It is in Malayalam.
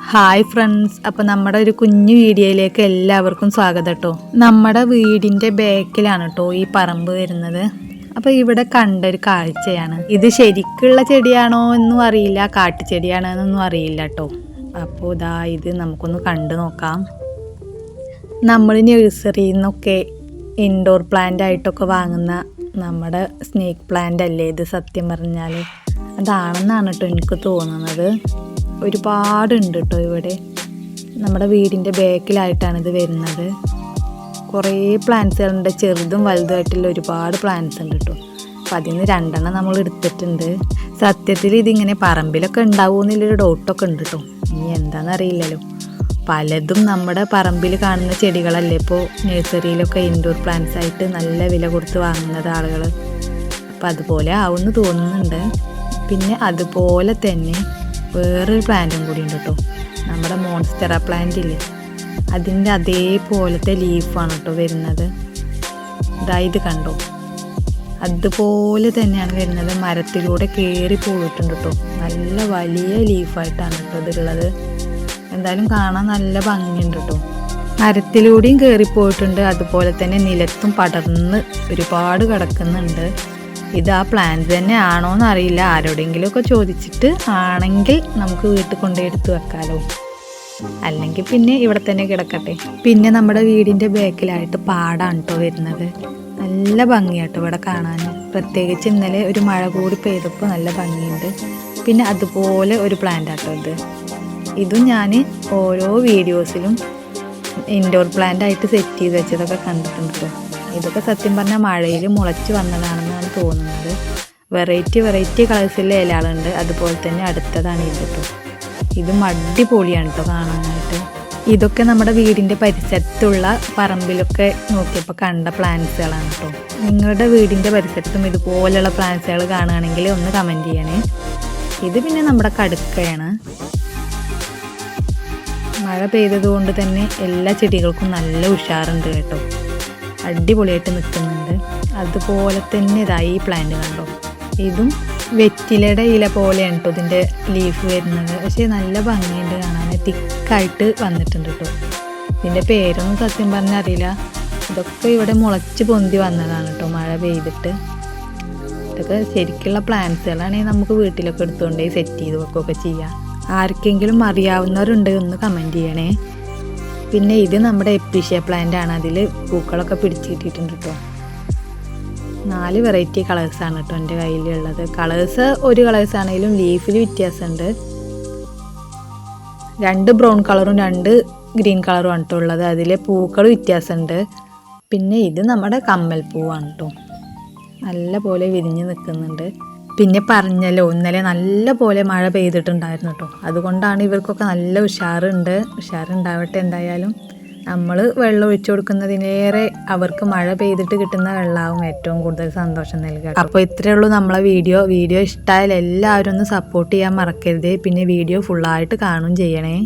ഹായ് ഫ്രണ്ട്സ്, അപ്പോൾ നമ്മുടെ ഒരു കുഞ്ഞു വീഡിയോയിലേക്ക് എല്ലാവർക്കും സ്വാഗതം കേട്ടോ. നമ്മുടെ വീടിൻ്റെ ബാക്കിലാണ് കേട്ടോ ഈ പറമ്പ് വരുന്നത്. അപ്പോൾ ഇവിടെ കണ്ടൊരു കാഴ്ചയാണ്. ഇത് ശരിക്കുള്ള ചെടിയാണോ എന്നും അറിയില്ല, കാട്ടുചെടിയാണോ എന്നൊന്നും അറിയില്ല കേട്ടോ. അപ്പോൾ ഇത് നമുക്കൊന്ന് കണ്ടു നോക്കാം. നമ്മൾ നഴ്സറിയിൽ നിന്നൊക്കെ ഇൻഡോർ പ്ലാന്റ് ആയിട്ടൊക്കെ വാങ്ങുന്ന നമ്മുടെ സ്നേക്ക് പ്ലാന്റ് അല്ലേ ഇത്? സത്യം പറഞ്ഞാൽ അതാണെന്നാണ് കേട്ടോ എനിക്ക് തോന്നുന്നത്. ഒരുപാടുണ്ട് കേട്ടോ ഇവിടെ. നമ്മുടെ വീടിൻ്റെ ബാക്കിലായിട്ടാണ് ഇത് വരുന്നത്. കുറേ പ്ലാന്റ്സുകളുണ്ട്, ചെറുതും വലുതുമായിട്ടുള്ള ഒരുപാട് പ്ലാന്റ്സ് ഉണ്ട് കേട്ടോ. അപ്പം അതിൽ നിന്ന് 2 നമ്മൾ എടുത്തിട്ടുണ്ട്. സത്യത്തിൽ ഇതിങ്ങനെ പറമ്പിലൊക്കെ ഉണ്ടാവുമെന്നുള്ളൊരു ഡൗട്ടൊക്കെ ഉണ്ട് കേട്ടോ. ഇനി എന്താണെന്നറിയില്ലല്ലോ. പലതും നമ്മുടെ പറമ്പിൽ കാണുന്ന ചെടികളല്ലേ ഇപ്പോൾ നഴ്സറിയിലൊക്കെ ഇൻഡോർ പ്ലാന്റ്സ് ആയിട്ട് നല്ല വില കൊടുത്ത് വാങ്ങുന്നത് ആളുകൾ. അപ്പം അതുപോലെ ആവുമെന്ന് തോന്നുന്നുണ്ട്. പിന്നെ അതുപോലെ തന്നെ വേറൊരു പ്ലാന്റും കൂടി ഉണ്ട് കേട്ടോ. നമ്മുടെ മോൺസ്റ്ററ പ്ലാന്റ് ഇല്ലേ, അതിൻ്റെ അതേപോലത്തെ ലീഫാണ് കേട്ടോ വരുന്നത്. ഇത് കണ്ടോ, അതുപോലെ തന്നെയാണ് വരുന്നത്. മരത്തിലൂടെ കയറി പോയിട്ടുണ്ട് കേട്ടോ. നല്ല വലിയ ലീഫായിട്ടാണ് കേട്ടോ ഇതുള്ളത്. എന്തായാലും കാണാൻ നല്ല ഭംഗിയുണ്ട് കേട്ടോ. മരത്തിലൂടെയും കയറിപ്പോയിട്ടുണ്ട്, അതുപോലെ തന്നെ നിലത്തും പടർന്ന് ഒരുപാട് കിടക്കുന്നുണ്ട്. ഇത് ആ പ്ലാന്റ് തന്നെ ആണോന്ന് അറിയില്ല. ആരോടെങ്കിലുമൊക്കെ ചോദിച്ചിട്ട് ആണെങ്കിൽ നമുക്ക് വീട്ടിൽ കൊണ്ടുപോയി എടുത്ത് വെക്കാമല്ലോ, അല്ലെങ്കിൽ പിന്നെ ഇവിടെ തന്നെ കിടക്കട്ടെ. പിന്നെ നമ്മുടെ വീടിൻ്റെ ബാക്കിലായിട്ട് പാടാണ് കേട്ടോ വരുന്നത്. നല്ല ഭംഗിയാട്ടോ ഇവിടെ കാണാൻ. പ്രത്യേകിച്ച് ഇന്നലെ ഒരു മഴ കൂടി പെയ്തപ്പോൾ നല്ല ഭംഗിയുണ്ട്. പിന്നെ അതുപോലെ ഒരു പ്ലാന്റ് ആട്ടോ ഇതും ഞാൻ ഓരോ വീഡിയോസിലും ഇൻഡോർ പ്ലാന്റ് ആയിട്ട് സെറ്റ് ചെയ്ത് വെച്ചതൊക്കെ കണ്ടിട്ടുണ്ട് കേട്ടോ. ഇതൊക്കെ സത്യം പറഞ്ഞാൽ മഴയിൽ മുളച്ച് വന്നതാണെന്നാണ് തോന്നുന്നത്. വെറൈറ്റി കളേഴ്സിലുള്ള ഇലകളുണ്ട്. അതുപോലെ തന്നെ അടുത്തതാണ് ഇത് കേട്ടോ. ഇതും അടിപൊളിയാണ് കേട്ടോ കാണാനായിട്ട്. ഇതൊക്കെ നമ്മുടെ വീടിൻ്റെ പരിസരത്തുള്ള പറമ്പിലൊക്കെ നോക്കിയപ്പോൾ കണ്ട പ്ലാന്റ്സുകളാണ് കേട്ടോ. നിങ്ങളുടെ വീടിൻ്റെ പരിസരത്തും ഇതുപോലെയുള്ള പ്ലാന്റ്സുകൾ കാണുകയാണെങ്കിൽ ഒന്ന് കമൻറ്റ് ചെയ്യണേ. ഇത് പിന്നെ നമ്മുടെ കടുക്കയാണ്. മഴ പെയ്തതുകൊണ്ട് തന്നെ എല്ലാ ചെടികൾക്കും നല്ല ഉഷാറുണ്ട് കേട്ടോ. അടിപൊളിയായിട്ട് നിൽക്കുന്നുണ്ട്. അതുപോലെ തന്നെ ഈ പ്ലാന്റ് കണ്ടോ, ഇതും വെറ്റിലയുടെ ഇല പോലെയാണ് കേട്ടോ ഇതിൻ്റെ ലീഫ് വരുന്നത്. പക്ഷേ നല്ല ഭംഗിയുണ്ട് കാണാൻ, തിക്കായിട്ട് വന്നിട്ടുണ്ട് കേട്ടോ. ഇതിൻ്റെ പേരൊന്നും സത്യം പറഞ്ഞാൽ അറിയില്ല. ഇതൊക്കെ ഇവിടെ മുളച്ച് പൊന്തി വന്നതാണ് കേട്ടോ മഴ പെയ്തിട്ട്. ഇതൊക്കെ ശരിക്കുള്ള പ്ലാന്റ്സുകളാണെങ്കിൽ നമുക്ക് വീട്ടിലൊക്കെ എടുത്തുകൊണ്ടേ സെറ്റ് ചെയ്ത് വെക്കുകയൊക്കെ ചെയ്യാം. ആർക്കെങ്കിലും അറിയാവുന്നവരുണ്ട് ഒന്ന് കമൻറ്റ് ചെയ്യണേ. പിന്നെ ഇത് നമ്മുടെ എപ്പിഷ്യ പ്ലാന്റ് ആണ്. അതിൽ പൂക്കളൊക്കെ പിടിച്ച് കിട്ടിയിട്ടുണ്ട് കേട്ടോ. 4 വെറൈറ്റി കളേഴ്സാണ് കേട്ടോ എൻ്റെ കയ്യിലുള്ളത്. കളേഴ്സ് ഒരു കളേഴ്സാണെങ്കിലും ലീഫിൽ വ്യത്യാസമുണ്ട്. 2 ബ്രൗൺ കളറും 2 ഗ്രീൻ കളറും ആണ് കേട്ടോ ഉള്ളത്. അതിൽ പൂക്കൾ വ്യത്യാസമുണ്ട്. പിന്നെ ഇത് നമ്മുടെ കമ്മൽ പൂവാണ് കേട്ടോ. നല്ല പോലെ വിരിഞ്ഞ് നിൽക്കുന്നുണ്ട്. പിന്നെ പറഞ്ഞല്ലോ ഇന്നലെ നല്ല പോലെ മഴ പെയ്തിട്ടുണ്ടായിരുന്നു കേട്ടോ. അതുകൊണ്ടാണ് ഇവർക്കൊക്കെ നല്ല ഉഷാറുണ്ടാവട്ടെ. എന്തായാലും നമ്മൾ വെള്ളം ഒഴിച്ചു കൊടുക്കുന്നതിലേറെ അവർക്ക് മഴ പെയ്തിട്ട് കിട്ടുന്ന വെള്ളമാവും ഏറ്റവും കൂടുതൽ സന്തോഷം നൽകുക. അപ്പോൾ ഇത്രയേ ഉള്ളൂ നമ്മളെ വീഡിയോ ഇഷ്ടമായാൽ എല്ലാവരും ഒന്ന് സപ്പോർട്ട് ചെയ്യാൻ മറക്കരുത്. പിന്നെ വീഡിയോ ഫുള്ളായിട്ട് കാണുകയും ചെയ്യണേ.